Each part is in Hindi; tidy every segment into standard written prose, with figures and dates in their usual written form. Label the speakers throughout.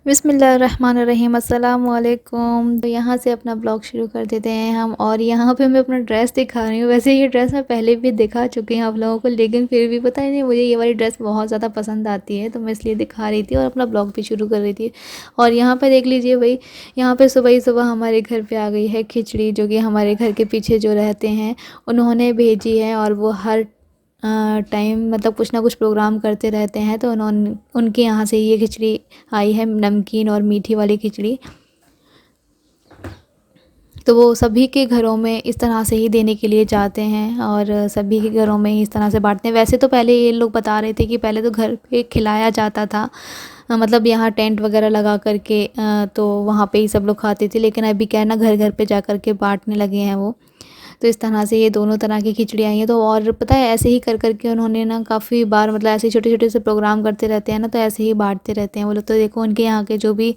Speaker 1: बिस्मिल्लाहिर्रहमानिर्रहीम, अस्सलाम वालेकुम। तो यहाँ से अपना ब्लॉग शुरू कर देते हैं हम। और यहाँ पे मैं अपना ड्रेस दिखा रही हूँ। वैसे ये ड्रेस मैं पहले भी दिखा चुकी हूँ आप लोगों को, लेकिन फिर भी पता नहीं मुझे ये वाली ड्रेस बहुत ज़्यादा पसंद आती है, तो मैं इसलिए दिखा रही थी और अपना ब्लॉग भी शुरू कर रही थी। और यहाँ पर देख लीजिए भाई, यहाँ पर सुबह ही सुबह हमारे घर पर आ गई है खिचड़ी, जो कि हमारे घर के पीछे जो रहते हैं उन्होंने भेजी है। और वो हर टाइम मतलब कुछ ना कुछ प्रोग्राम करते रहते हैं, तो उन्होंने उनके यहाँ से ये खिचड़ी आई है, नमकीन और मीठी वाली खिचड़ी। तो वो सभी के घरों में इस तरह से ही देने के लिए जाते हैं और सभी के घरों में ही इस तरह से बांटते हैं। वैसे तो पहले ये लोग बता रहे थे कि पहले तो घर पे खिलाया जाता था, मतलब यहाँ टेंट वगैरह लगा करके, तो वहाँ पे ही सब लोग खाते थे। लेकिन अभी क्या है ना, घर घर पे जा कर के बांटने लगे हैं वो। तो इस तरह से ये दोनों तरह की खिचड़ी आई हैं। तो और पता है, ऐसे ही कर करके उन्होंने ना काफ़ी बार, मतलब ऐसे छोटे छोटे से प्रोग्राम करते रहते हैं ना, तो ऐसे ही बांटते रहते हैं वो लोग। तो देखो उनके यहाँ के जो भी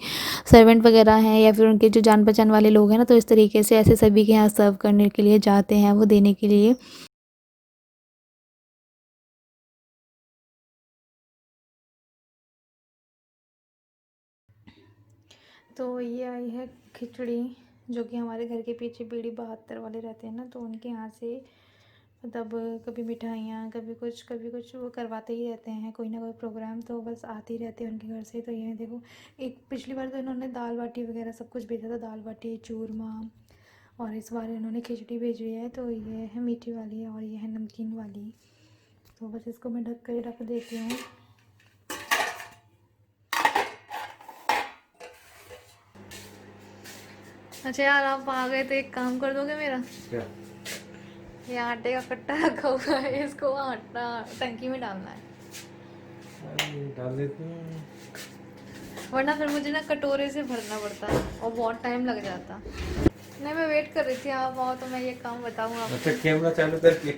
Speaker 1: सर्वेंट वगैरह हैं या फिर उनके जो जान पहचान वाले लोग हैं ना, तो इस तरीके से ऐसे सभी के यहाँ सर्व करने के लिए जाते हैं वो, देने के लिए। तो ये आई है खिचड़ी, जो कि हमारे घर के पीछे बीड़ी 72 वाले रहते हैं ना, तो उनके यहाँ से मतलब कभी मिठाइयाँ, कभी कुछ वो करवाते ही रहते हैं, कोई ना कोई प्रोग्राम तो बस आते ही रहते हैं उनके घर से। तो ये देखो, एक पिछली बार तो इन्होंने दाल बाटी वगैरह सब कुछ भेजा था, दाल बाटी चूरमा। और इस बार इन्होंने खिचड़ी भेजी है, तो ये है मीठी वाली और ये है नमकीन वाली। तो बस इसको मैं ढक कर रख देती हूँ। अच्छा यार, आप आ गए तो एक काम कर दोगे मेरा? क्या? ये आटे का कट्टा रखा हुआ है, इसको आटा टंकी में डालना है। डाल देती हूँ, वरना फिर मुझे ना कटोरे से भरना पड़ता और बहुत टाइम लग जाता। नहीं, मैं वेट कर रही थी आप आओ तो मैं ये काम बताऊँ आपको। अच्छा, कैमरा चालू करके।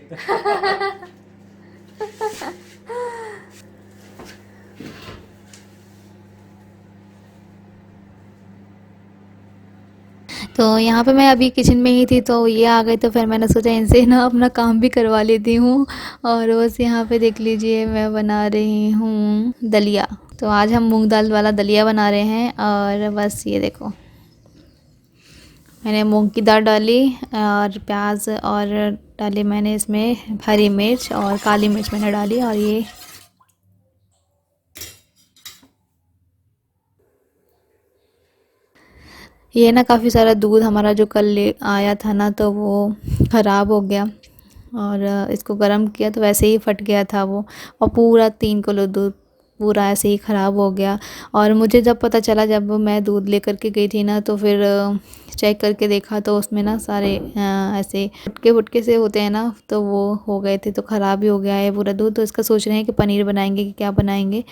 Speaker 1: तो यहाँ पे मैं अभी किचन में ही थी, तो ये आ गए, तो फिर मैंने सोचा इनसे ना अपना काम भी करवा लेती हूँ। और बस यहाँ पे देख लीजिए, मैं बना रही हूँ दलिया। तो आज हम मूंग दाल वाला दलिया बना रहे हैं। और बस ये देखो, मैंने मूंग की दाल डाली और प्याज और डाली मैंने इसमें हरी मिर्च और काली मिर्च मैंने डाली। और ये ना काफ़ी सारा दूध हमारा जो कल ले आया था ना, तो वो ख़राब हो गया। और इसको गर्म किया तो वैसे ही फट गया था वो। और पूरा 3 किलो दूध पूरा ऐसे ही ख़राब हो गया। और मुझे जब पता चला, जब मैं दूध लेकर के गई थी ना, तो फिर चेक करके देखा तो उसमें ना सारे ऐसे फुटके फुटके से होते हैं ना, तो वो हो गए थे, तो ख़राब ही हो गया है पूरा दूध। तो इसका सोच रहे हैं कि पनीर बनाएंगे कि क्या बनाएंगे,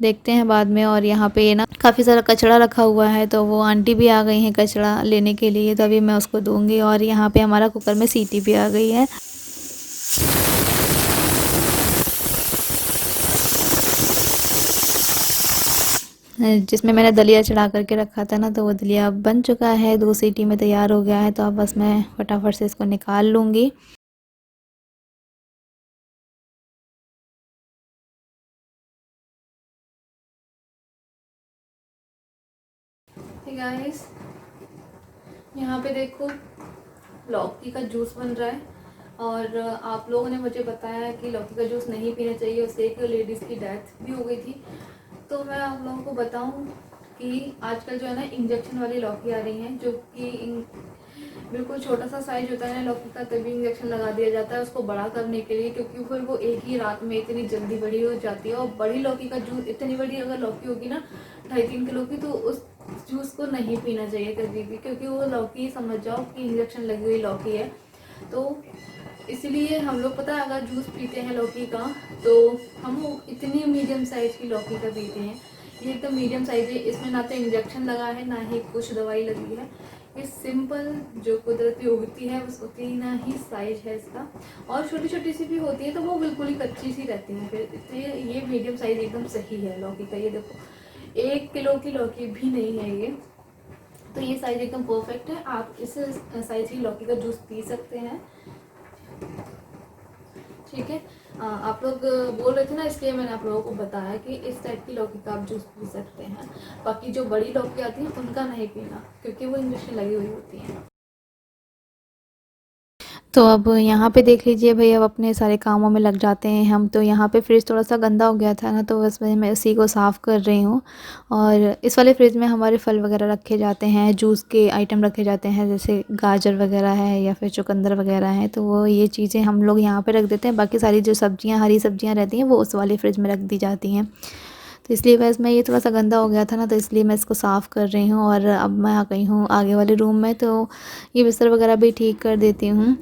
Speaker 1: देखते हैं बाद में। और यहाँ पे ये ना काफ़ी सारा कचड़ा रखा हुआ है, तो वो आंटी भी आ गई हैं कचड़ा लेने के लिए, तो अभी मैं उसको दूंगी। और यहाँ पे हमारा कुकर में सीटी भी आ गई है, जिसमें मैंने दलिया चढ़ा करके रखा था ना, तो वो दलिया अब बन चुका है, 2 सीटी में तैयार हो गया है। तो अब बस मैं फटाफट से इसको निकाल लूँगी। गाइस, यहाँ पे देखो लौकी का जूस बन रहा है। और आप लोगों ने मुझे बताया कि लौकी का जूस नहीं पीना चाहिए, उससे एक लेडीज़ की डेथ भी हो गई थी। तो मैं आप लोगों को बताऊं कि आजकल जो है ना, इंजेक्शन वाली लौकी आ रही हैं, जो कि बिल्कुल छोटा सा साइज होता है ना लौकी का, तभी इंजेक्शन लगा दिया जाता है उसको बड़ा करने के लिए, क्योंकि फिर वो एक ही रात में इतनी जल्दी बड़ी हो जाती है। और बड़ी लौकी का जूस, इतनी बड़ी अगर लौकी होगी ना 2.5-3 किलो की, तो उस जूस को नहीं पीना चाहिए कभी भी, क्योंकि वो लौकी समझ जाओ कि इंजेक्शन लगी हुई लौकी है। तो इसलिए हम लोग, पता है, अगर जूस पीते हैं लौकी का, तो हम इतनी मीडियम साइज़ की लौकी का पीते हैं। ये एकदम मीडियम साइज़ है, इसमें ना तो इंजेक्शन लगा है ना ही कुछ दवाई लगी है। ये सिंपल जो कुदरती उगती है बस उतनी ना ही साइज है इसका। और छोटी छोटी सी भी होती है तो वो बिल्कुल ही कच्ची सी रहती है, फिर इसलिए ये मीडियम साइज़ एकदम सही है लौकी का। ये देखो, 1 किलो की लौकी भी नहीं है ये, तो ये साइज़ एकदम परफेक्ट है। आप इस साइज़ की लौकी का जूस पी सकते हैं, ठीक है। आप लोग बोल रहे थे ना, इसलिए मैंने आप लोगों को बताया कि इस टाइप की लौकी का आप जूस पी सकते हैं। बाकी जो बड़ी लौकी आती है उनका नहीं पीना, क्योंकि वो इंजेक्शन लगी हुई होती हैं। तो अब यहाँ पे देख लीजिए भाई, अब अपने सारे कामों में लग जाते हैं हम। तो यहाँ पे फ्रिज थोड़ा सा गंदा हो गया था ना, तो बस मैं उसी को साफ़ कर रही हूँ। और इस वाले फ्रिज में हमारे फल वगैरह रखे जाते हैं, जूस के आइटम रखे जाते हैं, जैसे गाजर वगैरह है या फिर चुकंदर वगैरह है, तो वो ये चीज़ें हम लोग यहाँ पर रख देते हैं। बाकी सारी जो सब्जियाँ, हरी सब्जियाँ रहती हैं, वो उस वाले फ्रिज में रख दी जाती हैं। तो इसलिए बस मैं, ये थोड़ा सा गंदा हो गया था ना, तो इसलिए मैं इसको साफ़ कर रही हूँ। और अब मैं आ गई हूँ आगे वाले रूम में, तो ये बिस्तर वगैरह भी ठीक कर देती हूँ।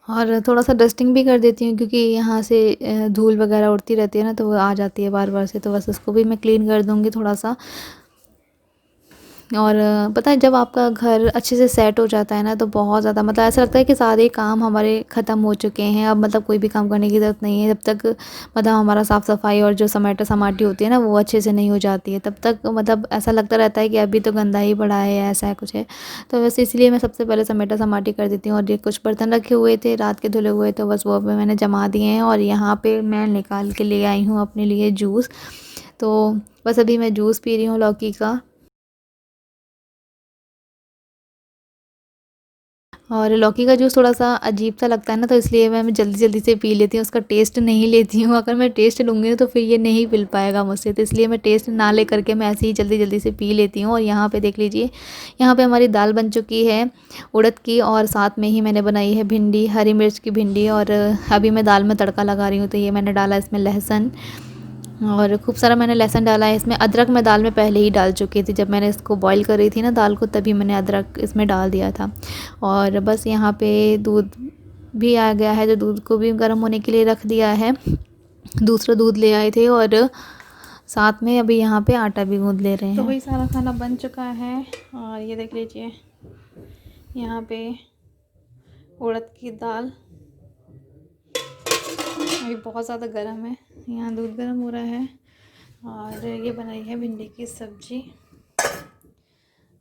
Speaker 1: और थोड़ा सा डस्टिंग भी कर देती हूँ, क्योंकि यहाँ से धूल वगैरह उड़ती रहती है ना, तो वो आ जाती है बार बार से, तो बस उसको भी मैं क्लीन कर दूँगी थोड़ा सा। और पता है, जब आपका घर अच्छे से सेट हो जाता है ना, तो बहुत ज़्यादा मतलब ऐसा लगता है कि सारे काम हमारे ख़त्म हो चुके हैं, अब मतलब कोई भी काम करने की ज़रूरत नहीं है। जब तक मतलब हमारा साफ़ सफाई और जो समेटा समाटी होती है ना, वो अच्छे से नहीं हो जाती है, तब तक मतलब ऐसा लगता रहता है कि अभी तो गंदा ही पड़ा है, ऐसा है कुछ है। तो बस इसलिए मैं सबसे पहले समेटा समाटी कर देती हूँ। और ये कुछ बर्तन रखे हुए थे रात के धुले हुए, तो बस वो भी मैंने जमा दिए हैं। और यहाँ पर मैं निकाल के ले आई हूँ अपने लिए जूस। तो बस अभी मैं जूस पी रही हूँ लौकी का। और लौकी का जूस थोड़ा सा अजीब सा लगता है ना, तो इसलिए मैं जल्दी जल्दी से पी लेती हूँ, उसका टेस्ट नहीं लेती हूँ। अगर मैं टेस्ट लूँगी तो फिर ये नहीं पिल पाएगा मुझसे, तो इसलिए मैं टेस्ट ना ले करके मैं ऐसे ही जल्दी जल्दी से पी लेती हूँ। और यहाँ पे देख लीजिए, यहाँ पे हमारी दाल बन चुकी है उड़द की, और साथ में ही मैंने बनाई है भिंडी, हरी मिर्च की भिंडी। और अभी मैं दाल में तड़का लगा रही हूँ, तो ये मैंने डाला इसमें लहसुन, और खूब सारा मैंने लहसुन डाला है इसमें। अदरक मैं दाल में पहले ही डाल चुकी थी, जब मैंने इसको बॉईल कर रही थी ना दाल को, तभी मैंने अदरक इसमें डाल दिया था। और बस यहाँ पे दूध भी आ गया है, तो दूध को भी गर्म होने के लिए रख दिया है। दूसरा दूध ले आए थे, और साथ में अभी यहाँ पे आटा भी गूँध ले रहे हैं। तो भाई सारा खाना बन चुका है, और ये देख लीजिए यहाँ पे उड़द की दाल अभी बहुत ज़्यादा गर्म है, यहाँ दूध गर्म हो रहा है। और ये बनाई है भिंडी की सब्जी,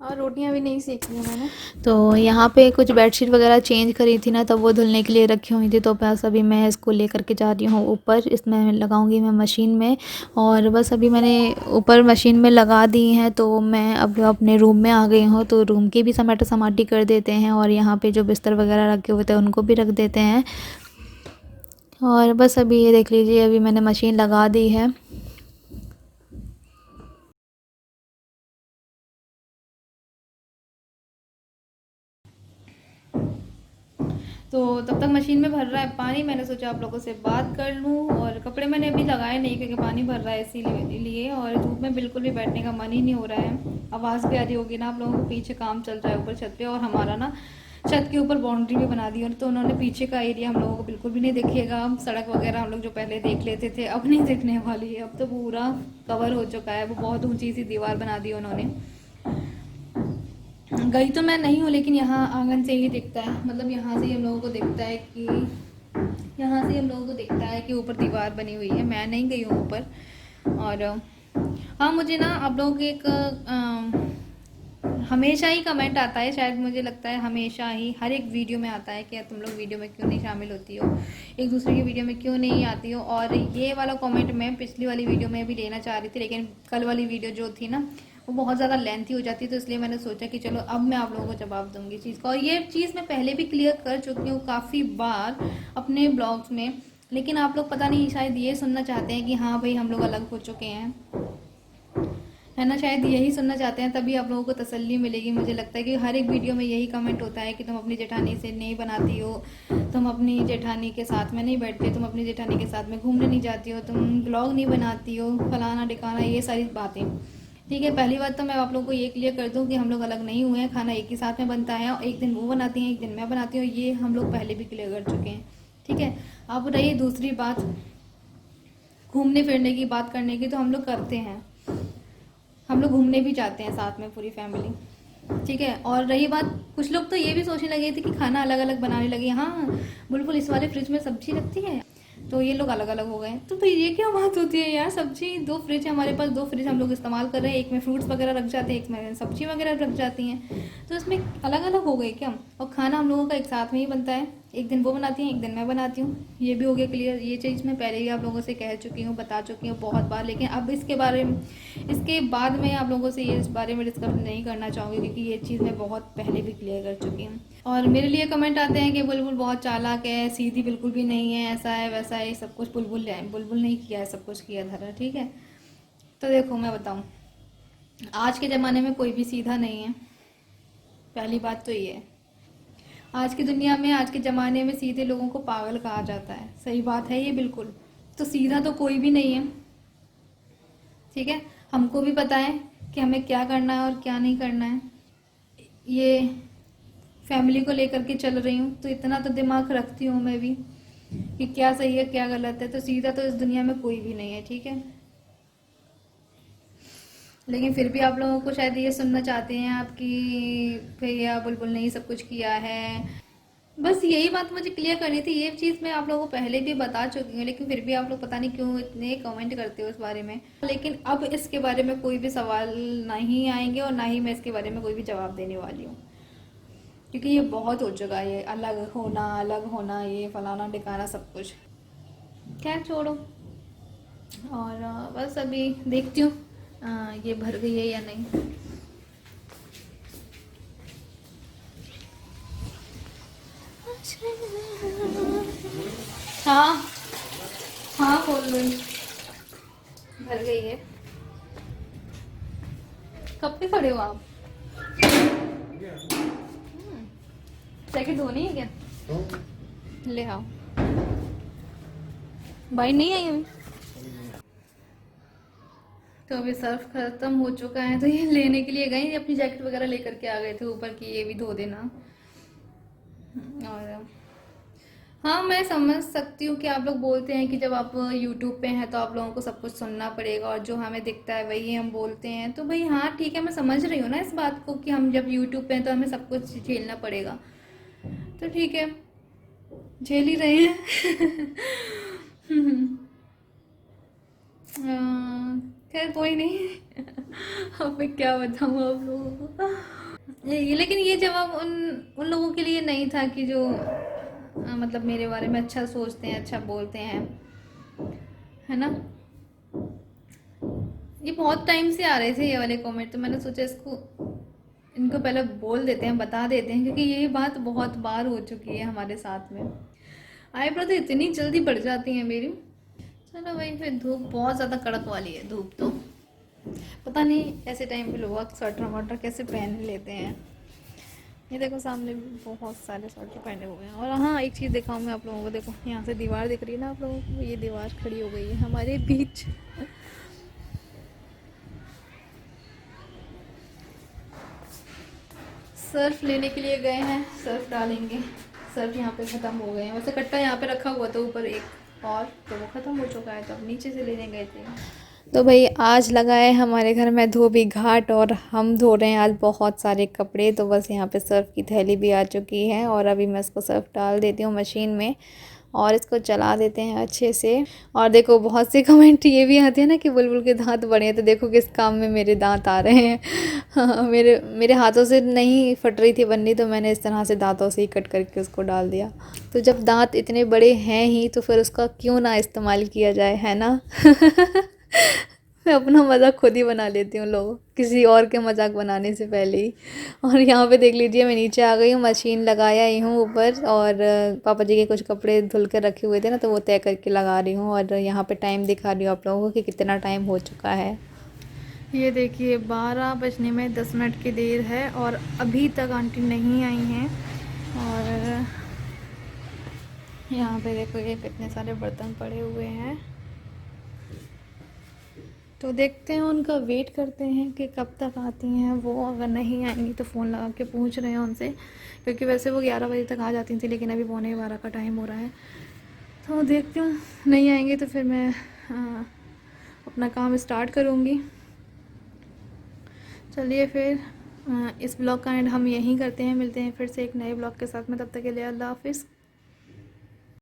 Speaker 1: और रोटियां भी नहीं सेकी हैं मैंने। तो यहाँ पे कुछ बेडशीट वगैरह चेंज करी थी ना, तब वो धुलने के लिए रखी हुई थी, तो बस अभी मैं इसको लेकर के जा रही हूँ ऊपर, इसमें लगाऊंगी मैं मशीन में। और बस अभी मैंने ऊपर मशीन में लगा दी हैं, तो मैं अब अपने रूम में आ गई हूँ। तो रूम की भी समेटा समाटी कर देते हैं, और यहाँ पर जो बिस्तर वगैरह रखे हुए थे उनको भी रख देते हैं। और बस अभी ये देख लीजिए, अभी मैंने मशीन लगा दी है। तो तब तक मशीन में भर रहा है पानी, मैंने सोचा आप लोगों से बात कर लूँ। और कपड़े मैंने अभी लगाए नहीं, क्योंकि पानी भर रहा है इसीलिए, और धूप में बिल्कुल भी बैठने का मन ही नहीं हो रहा है। आवाज़ भी आ रही होगी ना आप लोगों को, पीछे काम चल रहा है ऊपर छत पे। और हमारा ना छत के ऊपर बाउंड्री भी बना दी, और तो उन्होंने पीछे का एरिया हम लोगों को बिल्कुल भी नहीं दिखेगा। सड़क वगैरह हम लोग जो पहले देख लेते थे, अब नहीं देखने वाली है, अब तो पूरा कवर हो चुका है। वो बहुत ऊँची सी दीवार बना दी उन्होंने। गई तो मैं नहीं हूँ, लेकिन यहाँ आंगन से ही दिखता है, मतलब यहाँ से ही हम लोगों को दिखता है कि ऊपर दीवार बनी हुई है। मैं नहीं गई हूँ ऊपर। और हाँ, मुझे ना आप लोगों के एक हमेशा ही कमेंट आता है, शायद मुझे लगता है हमेशा ही हर एक वीडियो में आता है कि तुम लोग वीडियो में क्यों नहीं शामिल होती हो, एक दूसरे की वीडियो में क्यों नहीं आती हो। और ये वाला कमेंट मैं पिछली वाली वीडियो में भी लेना चाह रही थी, लेकिन कल वाली वीडियो जो थी ना, वो बहुत ज़्यादा लेंथी हो जाती है, तो इसलिए मैंने सोचा कि चलो अब मैं आप लोगों को जवाब दूंगी इस चीज़ का। और ये चीज़ मैं पहले भी क्लियर कर चुकी हूँ काफ़ी बार अपने ब्लॉग्स में, लेकिन आप लोग पता नहीं शायद ये सुनना चाहते हैं कि हाँ भाई हम लोग अलग हो चुके हैं, है ना, शायद यही सुनना चाहते हैं, तभी आप लोगों को तसल्ली मिलेगी। मुझे लगता है कि हर एक वीडियो में यही कमेंट होता है कि तुम अपनी जेठानी से नहीं बनाती हो, तुम अपनी जेठानी के साथ में नहीं बैठती, तुम अपनी जेठानी के साथ में घूमने नहीं जाती हो, तुम ब्लॉग नहीं बनाती हो, फलाना ढिकाना, ये सारी बातें। ठीक है, पहली बात तो मैं आप लोगों को ये क्लियर कर दूँ कि हम लोग अलग नहीं हुए हैं, खाना एक ही साथ में बनता है, और एक दिन वो बनाती हैं, एक दिन मैं बनाती हूँ, ये हम लोग पहले भी क्लियर कर चुके हैं। ठीक है, अब रही दूसरी बात घूमने फिरने की, बात करने की, तो हम लोग करते हैं, हम लोग घूमने भी जाते हैं साथ में पूरी फैमिली। ठीक है, और रही बात, कुछ लोग तो ये भी सोचने लगे थे कि खाना अलग अलग बनाने लगे। हाँ बुलबुल, इस वाले फ्रिज में सब्जी रखती है, तो ये लोग अलग अलग हो गए। तो भाई ये क्या बात होती है यार, सब्जी 2 फ्रिज है हमारे पास, 2 फ्रिज हम लोग इस्तेमाल कर रहे हैं, एक में फ्रूट्स वगैरह रख जाते हैं, एक में सब्जी वगैरह रख जाती हैं, तो इसमें अलग अलग हो गए क्या। और खाना हम लोगों का एक साथ में ही बनता है, एक दिन वो बनाती हैं, एक दिन मैं बनाती हूँ, ये भी हो गया क्लियर। ये चीज़ मैं पहले ही आप लोगों से कह चुकी हूँ, बता चुकी हूँ बहुत बार, लेकिन अब इसके बाद मैं आप लोगों से ये इस बारे में डिस्कस नहीं करना चाहूँगी, क्योंकि ये चीज़ मैं बहुत पहले भी क्लियर कर चुकी हूँ। और मेरे लिए कमेंट आते हैं कि बुलबुल बहुत चालाक है, सीधी बिल्कुल भी नहीं है, ऐसा है वैसा है, सब कुछ बुलबुल नहीं किया है, सब कुछ किया धरा, ठीक है। तो देखो मैं बताऊँ, आज के ज़माने में कोई भी सीधा नहीं है, पहली बात तो ये है। आज की दुनिया में, आज के ज़माने में सीधे लोगों को पागल कहा जाता है, सही बात है ये बिल्कुल। तो सीधा तो कोई भी नहीं है, ठीक है। हमको भी पता है कि हमें क्या करना है और क्या नहीं करना है। ये फैमिली को लेकर के चल रही हूँ, तो इतना तो दिमाग रखती हूँ मैं भी कि क्या सही है क्या गलत है। तो सीधा तो इस दुनिया में कोई भी नहीं है, ठीक है। लेकिन फिर भी आप लोगों को शायद ये सुनना चाहते हैं आप कि भैया बुलबुल ने ही सब कुछ किया है। बस यही बात मुझे क्लियर करनी थी। ये चीज़ मैं आप लोगों को पहले भी बता चुकी हूँ, लेकिन फिर भी आप लोग पता नहीं क्यों इतने कमेंट करते हो इस बारे में। लेकिन अब इसके बारे में कोई भी सवाल नहीं आएंगे और ना ही मैं इसके बारे में कोई भी जवाब देने वाली हूँ, क्योंकि ये बहुत हो चुका है, ये अलग होना, ये फलाना टिकाना सब कुछ। खैर छोड़ो। और बस अभी देखती हूँ ये भर गई है या नहीं। हाँ हाँ खोल लो, भर गई है। कब पे खड़े हो आप? जैकेट धोनी है क्या? ले आओ। भाई नहीं आई अभी। तो अभी सर्फ खत्म हो चुका है, तो ये लेने के लिए गए, अपनी जैकेट वगैरह लेकर के आ गए थे ऊपर की, ये भी धो देना। और हाँ, मैं समझ सकती हूँ कि आप लोग बोलते हैं कि जब आप यूट्यूब पे हैं तो आप लोगों को सब कुछ सुनना पड़ेगा और जो हमें दिखता है वही हम बोलते हैं। तो भाई हाँ ठीक है, मैं समझ रही हूँ ना इस बात को कि हम जब यूट्यूब पे हैं तो हमें सब कुछ झेलना पड़ेगा। तो ठीक है, झेल ही रहे हैं। खैर कोई नहीं। अब मैं क्या बताऊँ आप लोगों को। लेकिन ये जवाब उन उन लोगों के लिए नहीं था कि जो मतलब मेरे बारे में अच्छा सोचते हैं, अच्छा बोलते हैं, है ना। ये बहुत टाइम से आ रहे थे ये वाले कमेंट, तो मैंने सोचा इनको पहले बोल देते हैं, बता देते हैं, क्योंकि ये बात बहुत बार हो चुकी है हमारे साथ में। आईब्रो तो इतनी जल्दी बढ़ जाती है मेरी। चलो भाई, फिर धूप बहुत ज़्यादा कड़क वाली है धूप, तो पता नहीं ऐसे टाइम पे लोग स्वेटर वटर कैसे पहन लेते हैं। ये देखो सामने भी बहुत सारे स्वेटर पहने हुए हैं। और हाँ, एक चीज़ दिखाऊँ मैं आप लोगों को, देखो यहाँ से दीवार दिख रही है ना आप लोगों को, ये दीवार खड़ी हो गई है हमारे बीच। सर्फ लेने के लिए गए हैं, सर्फ डालेंगे। सर्फ यहाँ पे ख़त्म हो गए हैं, वैसे कट्टा यहाँ पे रखा हुआ था ऊपर एक और, तो वो ख़त्म हो चुका है, तो अब नीचे से लेने गए थे। तो भाई आज लगा है हमारे घर में धोबी घाट और हम धो रहे हैं आज बहुत सारे कपड़े। तो बस यहाँ पे सर्फ़ की थैली भी आ चुकी है और अभी मैं इसको सर्फ़ डाल देती हूँ मशीन में और इसको चला देते हैं अच्छे से। और देखो बहुत से कमेंट ये भी आते हैं ना कि बुलबुल के दांत बड़े हैं, तो देखो किस काम में मेरे दांत आ रहे हैं। हाँ, मेरे हाथों से नहीं फट रही थी बन्नी, तो मैंने इस तरह से दांतों से ही कट करके उसको डाल दिया। तो जब दांत इतने बड़े हैं ही तो फिर उसका क्यों ना इस्तेमाल किया जाए, है ना। मैं अपना मज़ाक खुद ही बना लेती हूँ लोग, किसी और के मज़ाक बनाने से पहले ही। और यहाँ पे देख लीजिए मैं नीचे आ गई हूँ, मशीन लगाया ही हूँ ऊपर, और पापा जी के कुछ कपड़े धुल कर रखे हुए थे ना, तो वो तय करके लगा रही हूँ। और यहाँ पे टाइम दिखा रही हूँ आप लोगों को कि कितना टाइम हो चुका है। ये देखिए 12 बजने में 10 मिनट की देर है और अभी तक आंटी नहीं आई हैं। और यहाँ पे देखो ये कितने सारे बर्तन पड़े हुए हैं, तो देखते हैं, उनका वेट करते हैं कि कब तक आती हैं वो। अगर नहीं आएंगी तो फ़ोन लगा के पूछ रहे हैं उनसे, क्योंकि वैसे वो 11 बजे तक आ जाती थी, लेकिन अभी 11:15 का टाइम हो रहा है। तो देखती हूँ, नहीं आएंगे तो फिर मैं अपना काम स्टार्ट करूँगी। चलिए फिर इस ब्लॉग का एंड हम यहीं करते हैं, मिलते हैं फिर से एक नए ब्लॉग के साथ में। तब तक के लिए अल्लाह हाफिज़।